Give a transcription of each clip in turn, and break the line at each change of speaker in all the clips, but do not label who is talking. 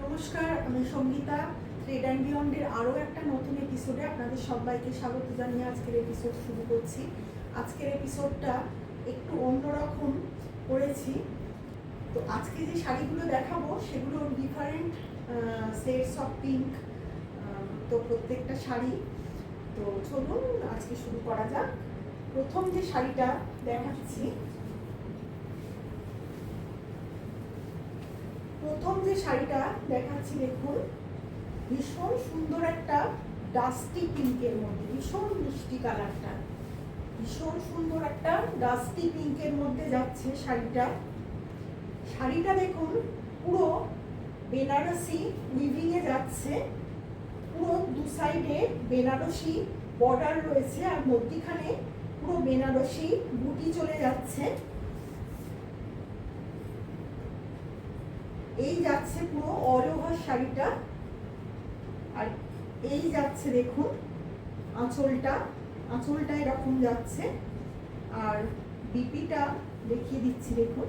নমস্কার, আমি Sangeeta. Thread and বিয়ন্ডের আরও একটা নতুন এপিসোডে আপনাদের সবাইকে স্বাগত জানিয়ে আজকের এপিসোড শুরু করছি। আজকের এপিসোডটা একটু অন্যরকম করেছি। তো আজকে যে শাড়িগুলো দেখাবো সেগুলো ডিফারেন্ট শেডস অফ পিঙ্ক। তো প্রত্যেকটা শাড়ি, তো চলুন আজকে শুরু করা যাক। প্রথম যে শাড়িটা দেখাচ্ছি দেখুন, ভীষণ সুন্দর একটা ডাস্টি পিঙ্কের মধ্যে, ভীষণ মিষ্টি কালারটা, ভীষণ সুন্দর একটা ডাস্টি পিঙ্কের মধ্যে যাচ্ছে শাড়িটা দেখুন পুরো বেনারসি উইভিং এ যাচ্ছে। পুরো দু সাইডে বেনারসি বর্ডার রয়েছে আর মধ্যিখানে পুরো বেনারসি বুটি চলে যাচ্ছে। এই যাচ্ছে পুরো অল ওভার শাড়িটা। আর এই যাচ্ছে দেখুন আঁচলটা এরকম যাচ্ছে। আর বিপিটা দেখিয়ে দিচ্ছি, দেখুন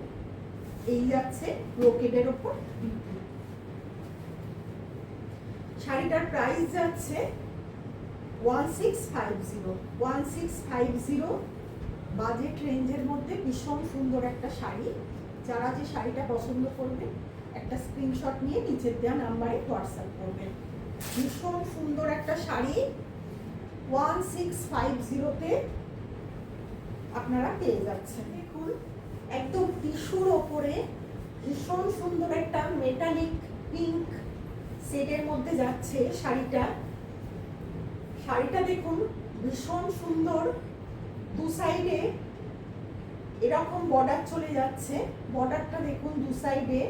এই যাচ্ছে ব্রোকেডের ওপর বিপি। শাড়িটার প্রাইস যাচ্ছে 1650 বাজেট রেঞ্জের মধ্যে। ভীষণ সুন্দর একটা শাড়ি। যারা যে শাড়িটা পছন্দ করবেন একটা স্ক্রিনশট নিয়ে নিচের দেওয়া নাম্বারে হোয়াটসঅ্যাপ করবেন। ভীষণ সুন্দর একটা শাড়ি 1650-তে আপনারা পেয়ে যাচ্ছেন। দেখুন একদম টিস্যুর ওপরে ভীষণ সুন্দর একটা মেটালিক পিঙ্ক শেডের মধ্যে যাচ্ছে শাড়িটা দেখুন ভীষণ সুন্দর। দু সাইডে এরকম বর্ডার চলে যাচ্ছে। বর্ডারটা দেখুন দু সাইডে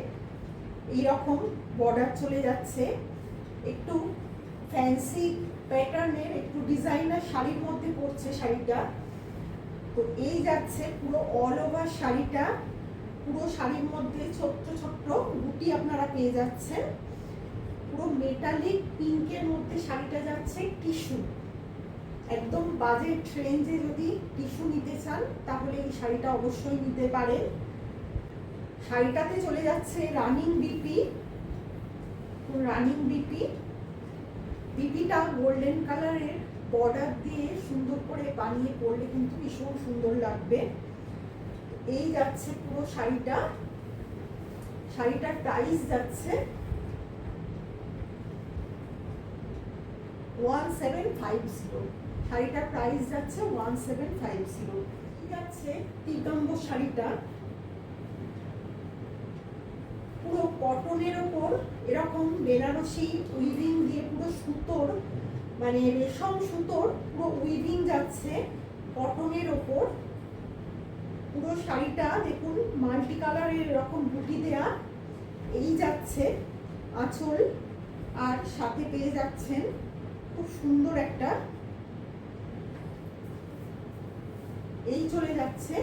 এইরকম বর্ডার চলে যাচ্ছে। একটু ফ্যান্সি প্যাটার্নের, একটু ডিজাইনার শাড়ির মধ্যে পড়ছে শাড়িটা। তো এই যাচ্ছে পুরো অল ওভার শাড়িটা। পুরো শাড়ির মধ্যে ছোট্ট ছোট্ট বুটি আপনারা পেয়ে যাচ্ছেন। পুরো মেটালিক পিঙ্কের মধ্যে শাড়িটা যাচ্ছে। টিস্যু, একদম বাজেট রেঞ্জে যদি টিস্যু নিতে চান তাহলে এই শাড়িটা অবশ্যই নিতে পারেন। শাড়িটাতে চলে যাচ্ছে রানিং বিপিটা গোল্ডেন কালারের বর্ডার দিয়ে সুন্দর করে বানিয়ে পরলে কিন্তু ভীষণ সুন্দর লাগবে। এই যাচ্ছে পুরো শাড়িটার প্রাইস যাচ্ছে 1750। শাড়িটার প্রাইস যাচ্ছে 1750। যাচ্ছে পীতাম্বর শাড়িটা পুরো কটনের ওপর এরকম বেনারসি উইভিং দিয়ে পুরো সুতোর, মানে রেশম সুতোর পুরো উইভিং যাচ্ছে কটনের ওপর। পুরো শাড়িটা দেখুন মাল্টি কালারের এরকম বুটি দেয়া। এই যাচ্ছে আঁচল, আর সাথে পেয়ে যাচ্ছেন খুব সুন্দর একটা, এই চলে যাচ্ছে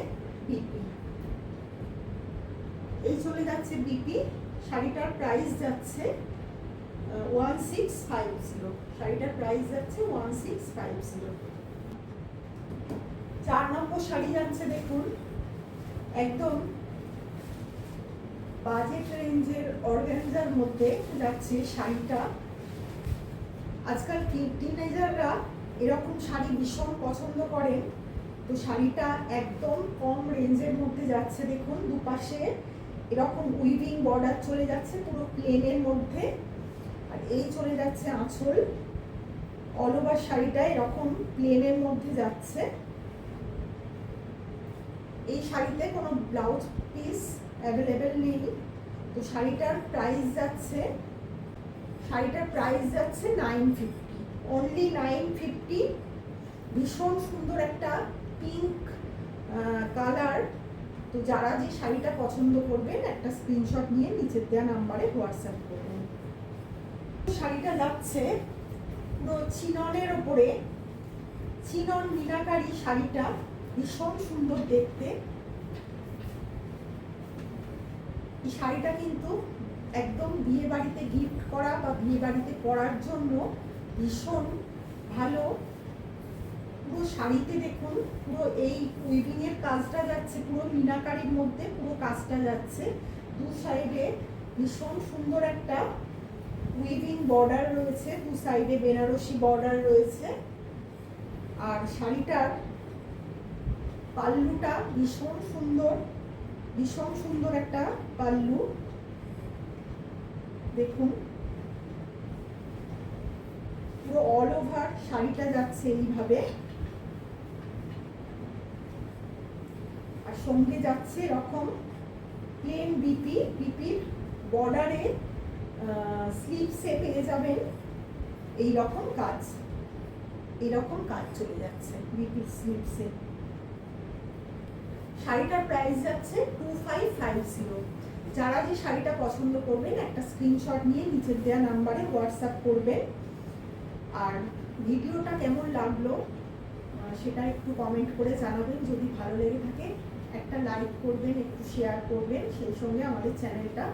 বিপি। শাড়িটার প্রাইস যাচ্ছে 1650। শাড়িটার প্রাইস যাচ্ছে 1650। 4 নম্বর শাড়ি যাচ্ছে দেখুন একদম বাজেট রেঞ্জের অর্গানজার মধ্যে যাচ্ছে শাড়িটা। আজকাল টিনেজাররা এরকম শাড়ি ভীষণ পছন্দ করেন। তো শাড়িটা একদম কম রেঞ্জের মধ্যে যাচ্ছে। দেখুন দুপাশে এরকম উইভিং বর্ডার চলে যাচ্ছে পুরো প্লেনের মধ্যে। আর এই চলে যাচ্ছে আঁচল। অল ওভার শাড়িটা এরকম প্লেনের মধ্যে যাচ্ছে। এই শাড়িতে কোনো ব্লাউজ পিস অ্যাভেলেবেল নেই। তো শাড়িটার প্রাইস যাচ্ছে 950, অনলি 950। ভীষণ সুন্দর একটা পিঙ্ক কালার। তো যারা যে শাড়িটা পছন্দ করবেন একটা স্ক্রিনশট নিয়ে নিচের দেওয়া নাম্বারে হোয়াটসঅ্যাপ করবেন। শাড়িটা যাচ্ছে পুরো চিননের ওপরে, চিনন মিনাকারি শাড়িটা ভীষণ সুন্দর দেখতে। এই শাড়িটা কিন্তু একদম বিয়ে বাড়িতে গিফট করা বা বিয়ে বাড়িতে পরার জন্য ভীষণ ভালো। পুরো শাড়িতে দেখুন পুরো এই উইভিং এর কাজটা যাচ্ছে, পুরো মিনাকারির মধ্যে পুরো কাজটা যাচ্ছে। দু সাইডে ভীষণ সুন্দর একটা উইভিং বর্ডার রয়েছে, দু সাইডে বেনারসি বর্ডার রয়েছে। আর শাড়িটার পাল্লুটা ভীষণ সুন্দর একটা পাল্লু, দেখুন পুরো অল ওভার শাড়িটা যাচ্ছে এইভাবে। আর সঙ্গে যাচ্ছে এরকম প্লেন বিপির বর্ডারে স্লিভসে পেয়ে যাবেন এইরকম কাজ চলে যাচ্ছে বিপির স্লিভসে। শাড়িটার প্রাইস যাচ্ছে 2550। যারা যে শাড়িটা পছন্দ করবেন একটা স্ক্রিনশট নিয়ে নিচের দেওয়া নাম্বারে হোয়াটসঅ্যাপ করবেন। আর ভিডিওটা কেমন লাগলো সেটা একটু কমেন্ট করে জানাবেন। যদি ভালো লেগে থাকে একটা লাইক করবেন, একটু শেয়ার করবেন, সেই সঙ্গে আমাদের চ্যানেলটা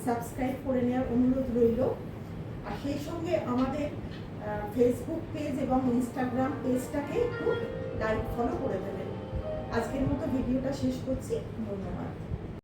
সাবস্ক্রাইব করে নেওয়ার অনুরোধ রইল। আর সেই সঙ্গে আমাদের ফেসবুক পেজ এবং ইনস্টাগ্রাম পেজটাকে একটু লাইক ফলো করে দেবেন। আজকের মতো ভিডিওটা শেষ করছি, ধন্যবাদ।